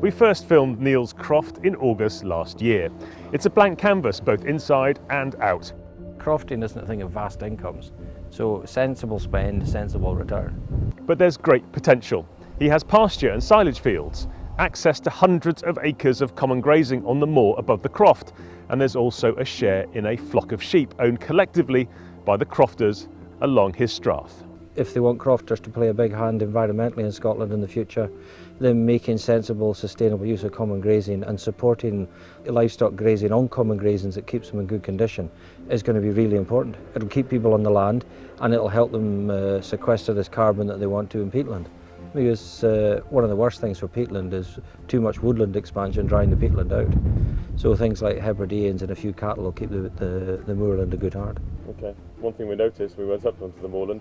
We first filmed Niall's croft in August last year. It's a blank canvas both inside and out. Crofting isn't a thing of vast incomes, so sensible spend, sensible return. But there's great potential. He has pasture and silage fields, access to hundreds of acres of common grazing on the moor above the croft, and there's also a share in a flock of sheep owned collectively by the crofters along his strath. If they want crofters to play a big hand environmentally in Scotland in the future, then making sensible, sustainable use of common grazing and supporting livestock grazing on common grazings that keeps them in good condition is going to be really important. It'll keep people on the land and it'll help them sequester this carbon that they want to in peatland. Because one of the worst things for peatland is too much woodland expansion drying the peatland out. So things like Hebrideans and a few cattle will keep the moorland a good heart. Okay, one thing we noticed, we went up onto the moorland,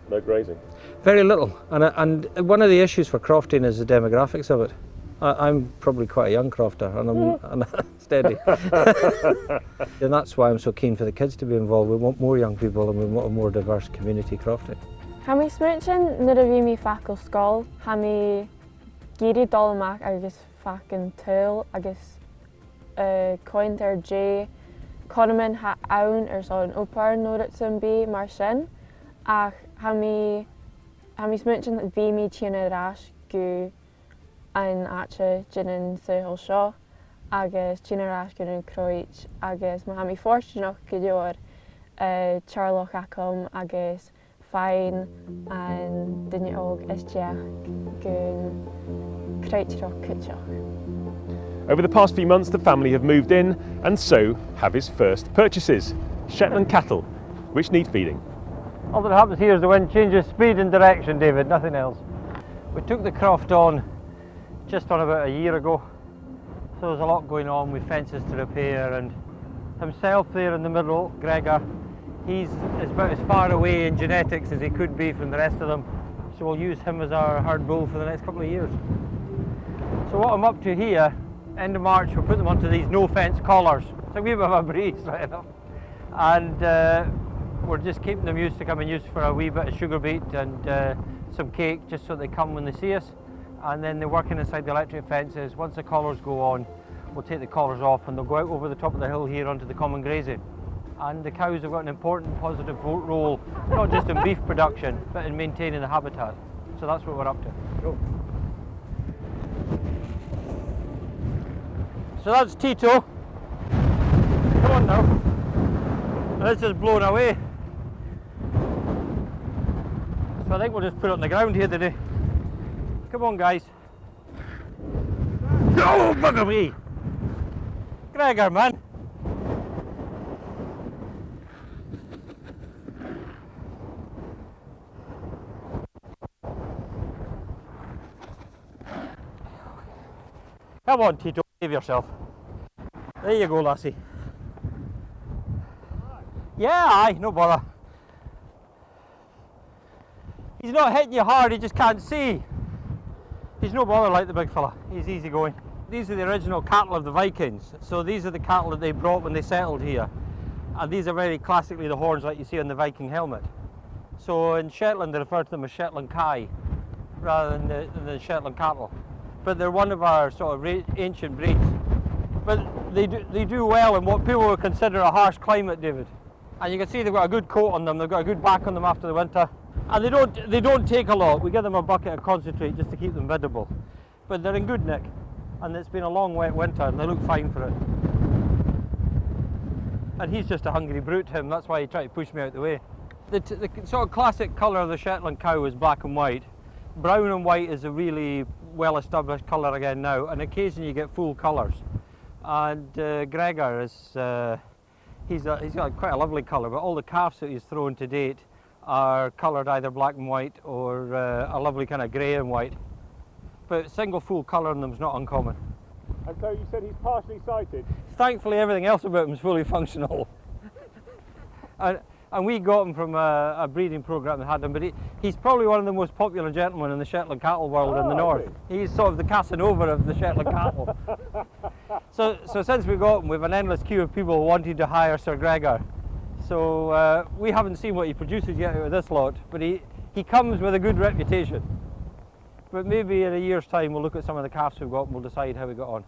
no grazing. Very little, and one of the issues for crofting is the demographics of it. I'm probably quite a young crofter, and I'm steady. And that's why I'm so keen for the kids to be involved. We want more young people and we want a more diverse community crofting. Ha mi smutchen na a bhí mi facail scáil, ha mi géirí dul amach agus facin túil agus coint ar dé conaman ha ann ar son opar nódat san bí mar sin, ach ha mi smutchen that bhí mi tíana rás go an atse jinan sahil seo agus tíana rás go an croich agus ma ha mi fortunach go leor Charloch acom agus fine and didn't og isteach gun createach kitchach. Over the past few months, the family have moved in and so have his first purchases, Shetland cattle, which need feeding. All that happens here is the wind changes speed and direction, David, nothing else. We took the croft on just on about a year ago, so there's a lot going on with fences to repair, and himself there in the middle, Gregor, he's about as far away in genetics as he could be from the rest of them, so we'll use him as our herd bull for the next couple of years. So what I'm up to here, end of March, we'll put them onto these no-fence collars. It's a wee bit of a breeze, right enough. And we're just keeping them used to coming used for a wee bit of sugar beet and some cake, just so they come when they see us. And then they're working inside the electric fences. Once the collars go on, we'll take the collars off and they'll go out over the top of the hill here onto the common grazing. And the cows have got an important positive role, not just in beef production, but in maintaining the habitat. So that's what we're up to. Cool. So that's Tito. Come on now. This is blown away. So I think we'll just put it on the ground here today. Come on, guys. Oh, bugger me! Gregor, man. Come on, Tito, save yourself. There you go, lassie. Yeah, aye, no bother. He's not hitting you hard, he just can't see. He's no bother like the big fella, he's easy going. These are the original cattle of the Vikings, so these are the cattle that they brought when they settled here. And these are very classically the horns like you see on the Viking helmet. So in Shetland they refer to them as Shetland Kai, rather than the Shetland cattle. But they're one of our sort of ancient breeds. But they do well in what people would consider a harsh climate, David. And you can see they've got a good coat on them, they've got a good back on them after the winter. And they don't take a lot. We give them a bucket of concentrate just to keep them biddable. But they're in good nick. And it's been a long wet winter and they look fine for it. And he's just a hungry brute, him, that's why he tried to push me out the way. The sort of classic colour of the Shetland cow is black and white. Brown and white is a really well-established colour again now, and occasionally you get full colours. And Gregor is, he's got quite a lovely colour, but all the calves that he's thrown to date are coloured either black and white or a lovely kind of grey and white. But single full colour in them is not uncommon. And so you said he's partially sighted? Thankfully everything else about him is fully functional. And we got him from a breeding programme that had him, but he's probably one of the most popular gentlemen in the Shetland cattle world in the north. Really? He's sort of the Casanova of the Shetland cattle. So since we got him, we have an endless queue of people wanting to hire Sir Gregor. So we haven't seen what he produces yet out of this lot, but he comes with a good reputation. but maybe in a year's time we'll look at some of the calves we've got and we'll decide how we got on.